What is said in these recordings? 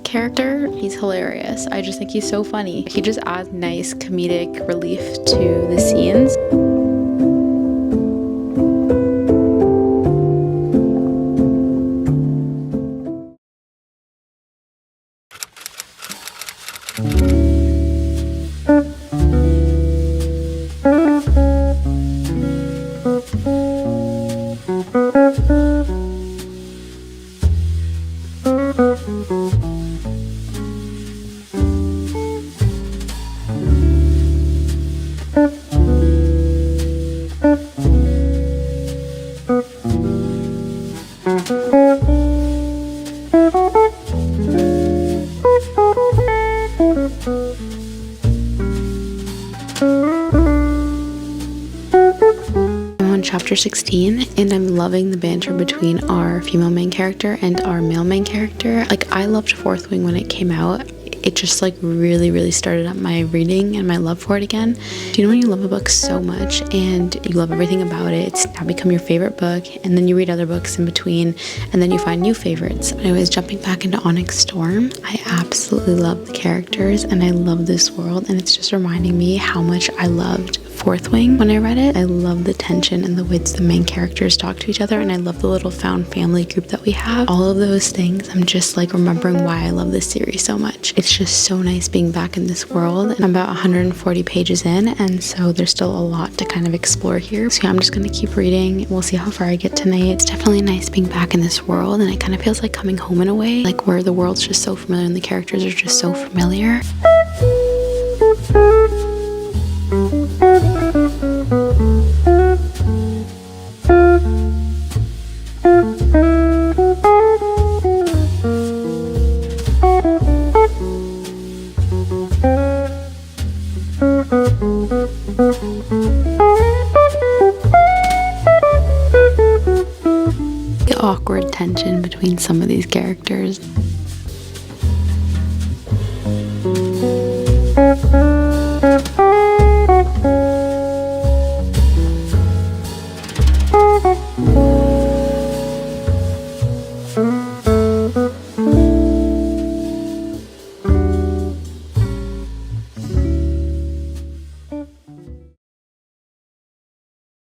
Character, he's hilarious. I just think he's so funny. He just adds nice comedic relief to the scenes. Chapter 16, and I'm loving the banter between our female main character and our male main character. Like, I loved Fourth Wing when it came out. It just like really started up my reading and my love for it again. Do you know when you love a book so much and you love everything about it, it's now become your favorite book, and then you read other books in between and then you find new favorites. Anyways, jumping back into Onyx Storm, I absolutely love the characters and I love this world, and it's just reminding me how much I loved Fourth Wing when I read it. I love the tension and the ways the main characters talk to each other, and I love the little found family group that we have. All of those things, I'm just like remembering why I love this series so much. It's just so nice being back in this world. I'm about 140 pages in, and so there's still a lot to kind of explore here. So yeah, I'm just gonna keep reading. We'll see how far I get tonight. It's definitely nice being back in this world, and it kind of feels like coming home in a way, like where the world's just so familiar and the characters are just so familiar. The awkward tension between some of these characters.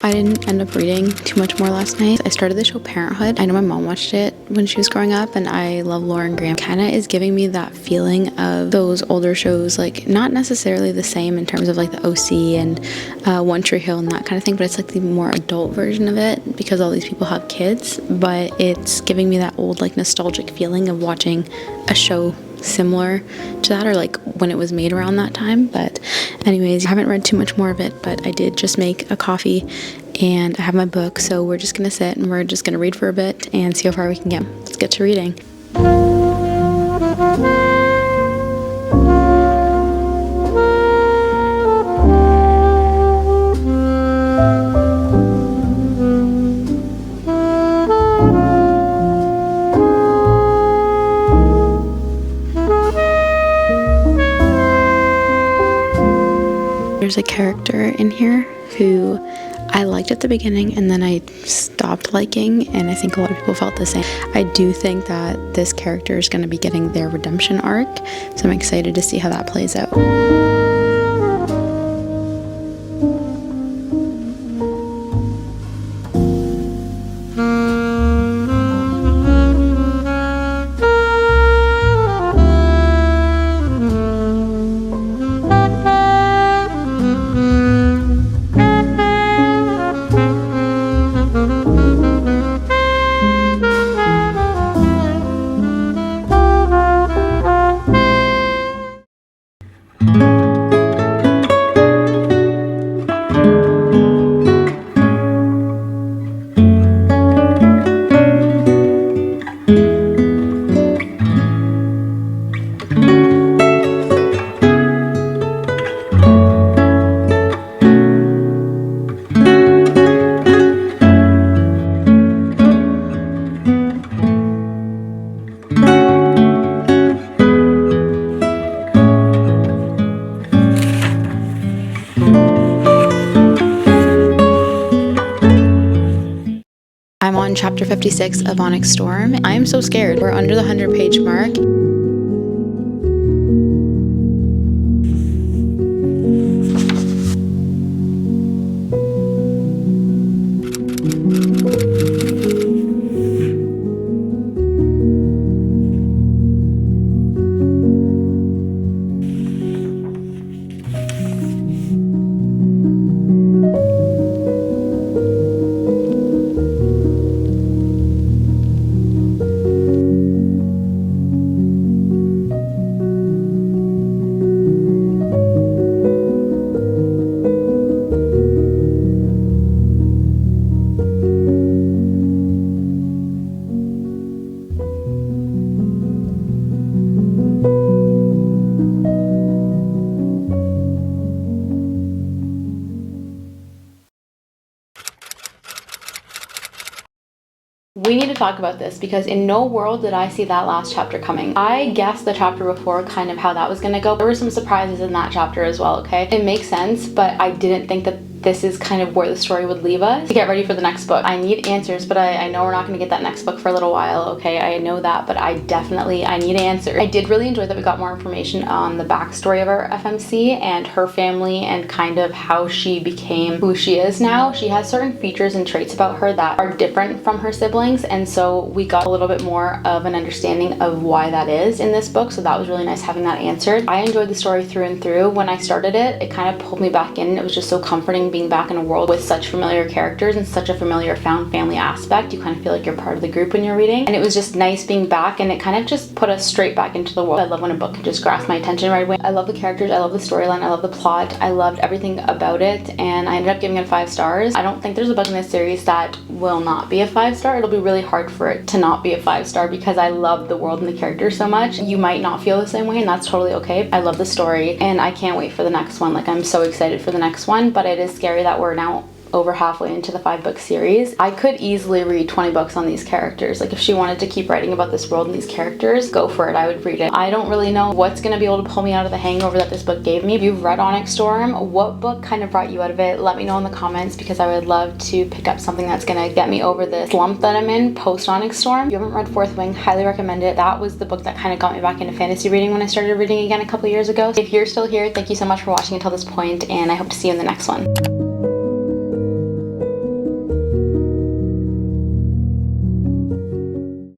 I didn't end up reading too much more last night. I started the show Parenthood. I know my mom watched it when she was growing up, and I love Lauren Graham. Kinda is giving me that feeling of those older shows, like not necessarily the same in terms of like the OC and One Tree Hill and that kind of thing, but it's like the more adult version of it because all these people have kids, but it's giving me that old like nostalgic feeling of watching a show similar to that, or like when it was made around that time. But anyways, I haven't read too much more of it, but I did just make a coffee and I have my book, so we're just gonna sit and we're just gonna read for a bit and see how far we can get. Let's get to reading. There's a character in here who I liked at the beginning and then I stopped liking, and I think a lot of people felt the same. I do think that this character is going to be getting their redemption arc, so I'm excited to see how that plays out. I'm on chapter 56 of Onyx Storm. I am so scared. We're under the 100-page mark. We need to talk about this because in no world did I see that last chapter coming. I guessed the chapter before kind of how that was gonna go. There were some surprises in that chapter as well, okay? It makes sense, but I didn't think that this is kind of where the story would leave us. To get ready for the next book, I need answers, but I know we're not going to get that next book for a little while, okay? I know that, but I need answers. I did really enjoy that we got more information on the backstory of our FMC and her family and kind of how she became who she is now. She has certain features and traits about her that are different from her siblings, and so we got a little bit more of an understanding of why that is in this book, so that was really nice having that answered. I enjoyed the story through and through. When I started it, it kind of pulled me back in. It was just so comforting being back in a world with such familiar characters and such a familiar found family aspect. You kind of feel like you're part of the group when you're reading, and it was just nice being back, and it kind of just put us straight back into the world. I love when a book can just grasp my attention right away. I love the characters, I love the storyline, I love the plot, I loved everything about it, and I ended up giving it 5 stars. I don't think there's a book in this series that will not be a 5-star. It'll be really hard for it to not be a 5-star because I love the world and the characters so much. You might not feel the same way, and that's totally okay. I love the story, and I can't wait for the next one. Like, I'm so excited for the next one, but it is scary that we're now over halfway into the 5-book series. I could easily read 20 books on these characters. Like, if she wanted to keep writing about this world and these characters, go for it. I would read it. I don't really know what's going to be able to pull me out of the hangover that this book gave me. If you've read Onyx Storm, what book kind of brought you out of it? Let me know in the comments because I would love to pick up something that's going to get me over the slump that I'm in post Onyx Storm. If you haven't read Fourth Wing, highly recommend it. That was the book that kind of got me back into fantasy reading when I started reading again a couple years ago. If you're still here, thank you so much for watching until this point, and I hope to see you in the next one.